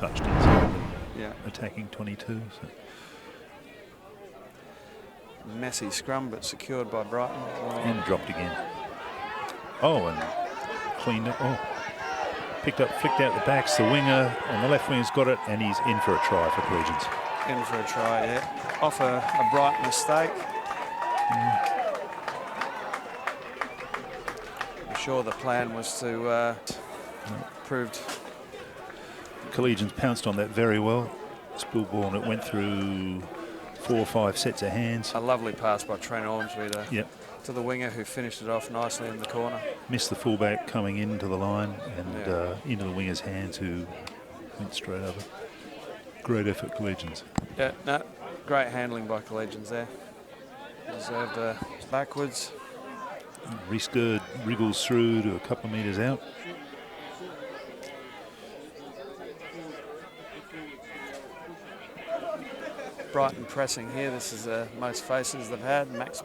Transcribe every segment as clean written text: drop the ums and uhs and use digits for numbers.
touched inside Yeah. attacking 22. So. Messy scrum, but secured by Brighton. And dropped again. Oh, and cleaned up. Oh, picked up, flicked out the backs. The winger on the left wing's got it, and he's in for a try for Collegians. In for a try, yeah. Off a Brighton mistake. I'm sure the plan was to proved. Collegians pounced on that very well. Spill ball, and it went through 4 or 5 sets of hands. A lovely pass by Trent Ormsby to the winger, who finished it off nicely in the corner. Missed the fullback coming into the line and into the winger's hands, who went straight over. Great effort, Collegians. Yeah, no, great handling by Collegians there. Deserved backwards. Reskirt wriggles through to a couple of metres out. Brighton pressing here. This is the most faces they've had. Max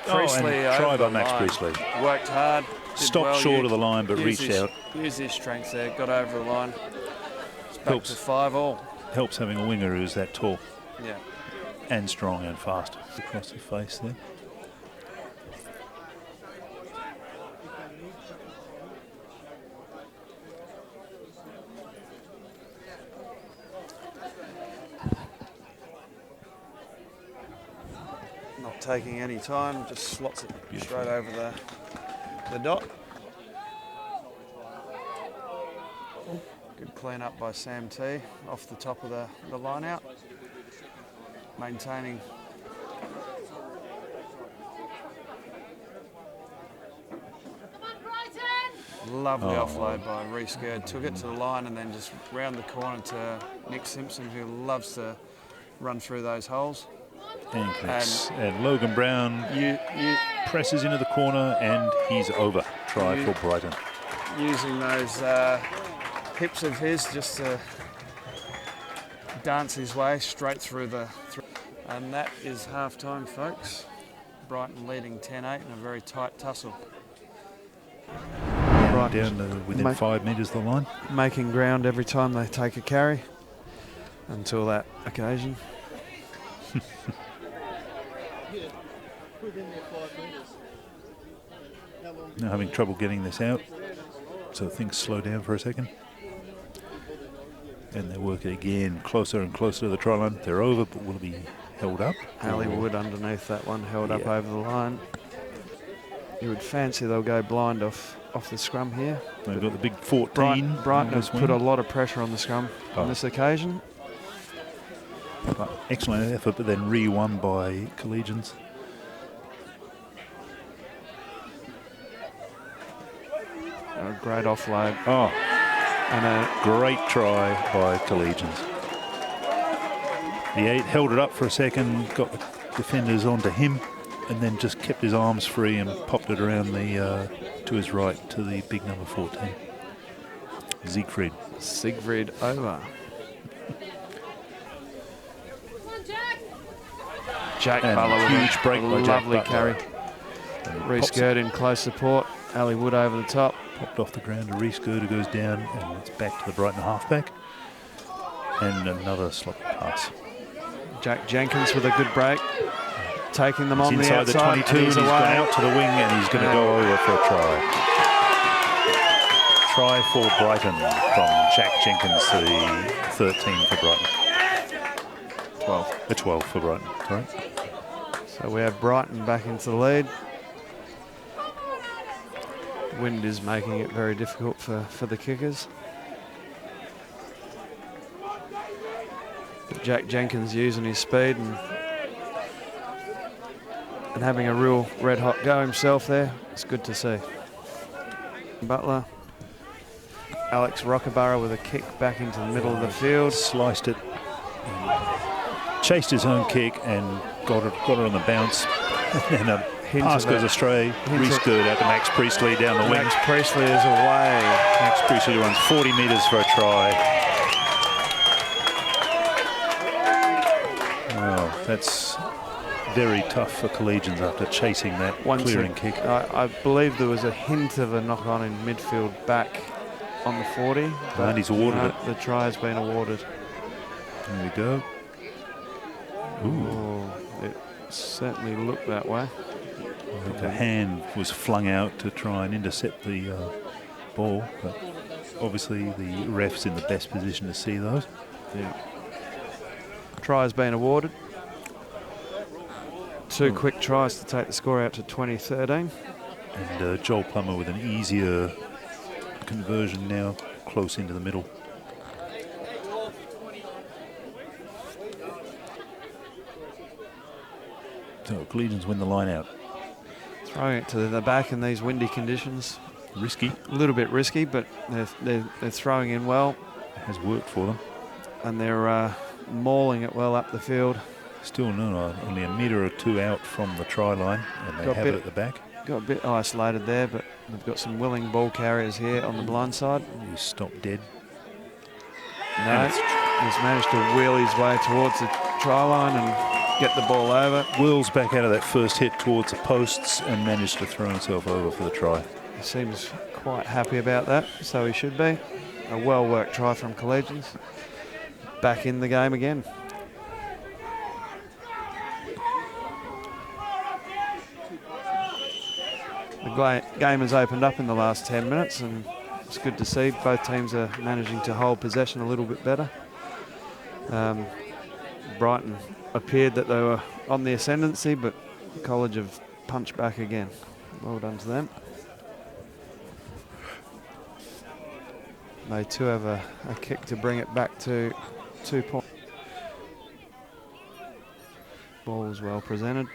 Priestley, try by Max Priestley. Worked hard. Stopped short of the line, but reached out. Used his strength there. Got over the line. It's back to 5-all. Helps having a winger who's that tall. Yeah. And strong and fast. Across the face there. Not taking any time, just slots it straight over the dot. Good clean up by Sam T off the top of the line out. Maintaining. Lovely offload by Reskirt. Took it to the line and then just round the corner to Nick Simpson, who loves to run through those holes. And clicks. And Logan Brown presses into the corner, and he's over. Try for Brighton. Using those hips of his just to dance his way straight through the... And that is half-time, folks. Brighton leading 10-8 in a very tight tussle. Down to within 5 metres of the line. Making ground every time they take a carry until that occasion. Now having trouble getting this out, so things slow down for a second. And they work it again, closer and closer to the try line. They're over, but will be held up. Hollywood underneath that one, held up over the line. You would fancy they'll go blind off the scrum here. They've got the big 14. Brighton has put a lot of pressure on the scrum on this occasion. But excellent effort, but then re-won by Collegians. A great offload. Oh, and a great try by Collegians. The 8 held it up for a second, got the defenders onto him, and then just kept his arms free and popped it around the to his right to the big number 14. Siegfried over. Jack Butler with huge break by lovely Jack carry. Reskirt in close support. Ali Wood over the top. Popped off the ground to Reskirt, who goes down, and it's back to the Brighton halfback. And another sloppy pass. Jack Jenkins with a good break. Taking them on the outside. Inside the 22, and he's gone out to the wing, and he's going to go over for a try. Try for Brighton from Jack Jenkins to the 13 for Brighton. 12. The 12 for Brighton, sorry. So we have Brighton back into the lead. Wind is making it very difficult for the kickers. But Jack Jenkins using his speed and having a real red hot go himself there. It's good to see. Butler. Alex Rockabara with a kick back into the middle of the field. Sliced it. Chased his own kick and got it on the bounce. And a pass goes astray. Reskirt out to Max Priestley down the wing. Max Priestley is away. Max Priestley runs 40 metres for a try. Oh, that's very tough for Collegians after chasing that clearing kick. I believe there was a hint of a knock-on in midfield back on the 40. And he's awarded it. The try has been awarded. There we go. Ooh. Oh, it certainly looked that way. I think a hand was flung out to try and intercept the ball, but obviously the ref's in the best position to see those. Yeah. Try has been awarded. 2 quick tries to take the score out to 20-13. And Joel Plummer with an easier conversion now, close into the middle. So Collegians win the line out. Throwing it to the back in these windy conditions. Risky. A little bit risky, but they're throwing in well. It has worked for them. And they're mauling it well up the field. Still only a metre or 2 out from the try line, and they have it at the back. Got a bit isolated there, but they've got some willing ball carriers here on the blind side. He's stopped dead. No, he's managed to wheel his way towards the try line and get the ball over. Wheels back out of that first hit towards the posts and managed to throw himself over for the try. He seems quite happy about that, so he should be. A well-worked try from Collegians. Back in the game again. The game has opened up in the last 10 minutes, and it's good to see both teams are managing to hold possession a little bit better. Brighton appeared that they were on the ascendancy, but College have punched back again. Well done to them. They too have a kick to bring it back to 2 points. Ball was well presented.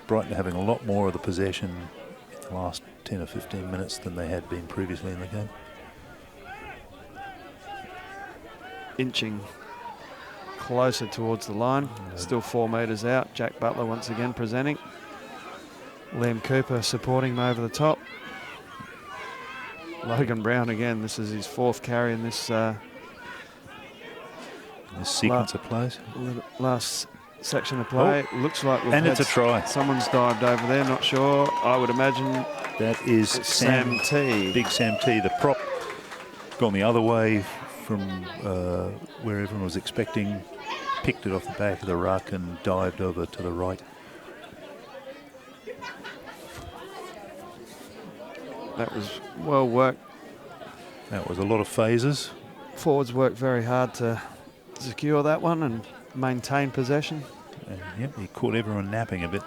Brighton having a lot more of the possession in the last 10 or 15 minutes than they had been previously in the game. Inching closer towards the line, still 4 metres out. Jack Butler once again presenting. Liam Cooper supporting him over the top. Logan Brown again, this is his 4th carry in this sequence of plays. Last section of play. Oh. Looks like we've and it's a try. Someone's dived over there, not sure. I would imagine that is Sam T. Big Sam T, the prop, gone the other way from where everyone was expecting, picked it off the back of the ruck and dived over to the right. That was well worked. That was a lot of phases. Forwards worked very hard to secure that one and maintain possession. And yep, he caught everyone napping a bit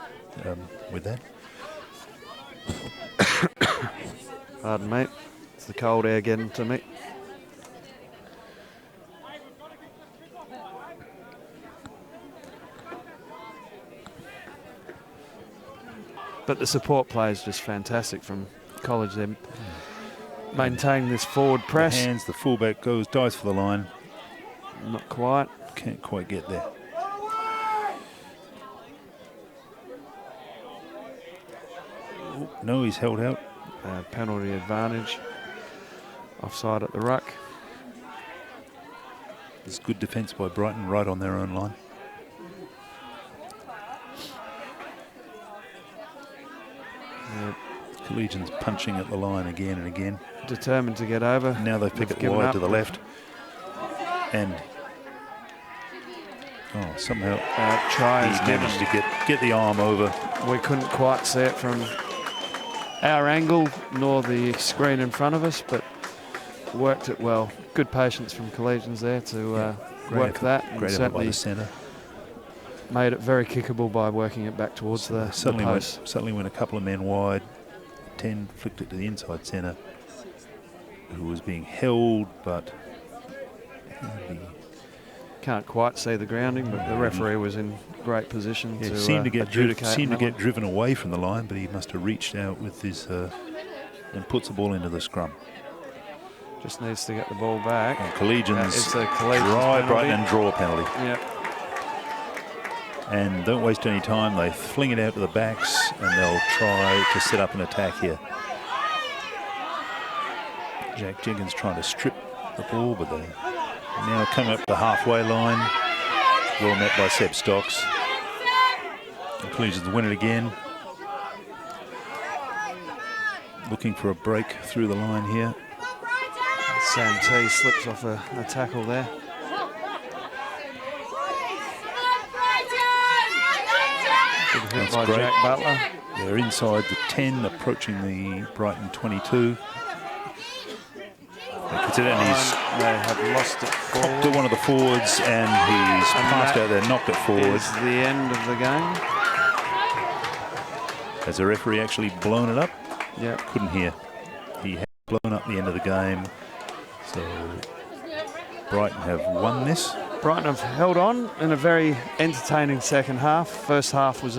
with that. Pardon me, it's the cold air getting to me. But the support play is just fantastic from College. They're maintaining this forward press. The hands, the fullback dives for the line. Not quite. Can't quite get there. No, he's held out. Penalty advantage. Offside at the ruck. There's good defence by Brighton right on their own line. Collegians punching at the line again and again. Determined to get over. Now they pick it wide to the left. And somehow he's managed to get the arm over. We couldn't quite see it from our angle nor the screen in front of us, but worked it well. Good patience from Collegians there to work that. Great effort by the centre. Made it very kickable by working it back towards the post. Suddenly went a couple of men wide. 10 flicked it to the inside centre, who was being held, but can't quite see the grounding, but the referee was in great position to seemed to get adjudicate. driven away from the line, but he must have reached out with his and puts the ball into the scrum. Just needs to get the ball back. And Collegians drive Brighton and draw a penalty. Yep. And don't waste any time. They fling it out to the backs and they'll try to set up an attack here. Jack Jenkins trying to strip the ball, but they now come up the halfway line. Well met by Seb Stocks. The Collegians win it again. Looking for a break through the line here. Sam T slips off a tackle there. Good hit That's by great. Jack Butler. They're inside the 10, approaching the Brighton 22. Incidentally, he's They have lost it copped forward. to one of the forwards and he's passed out there, knocked it forward. Is the end of the game. Has the referee actually blown it up? Yep. Couldn't hear. He had blown up the end of the game. So Brighton have won this. Brighton have held on in a very entertaining second half. First half was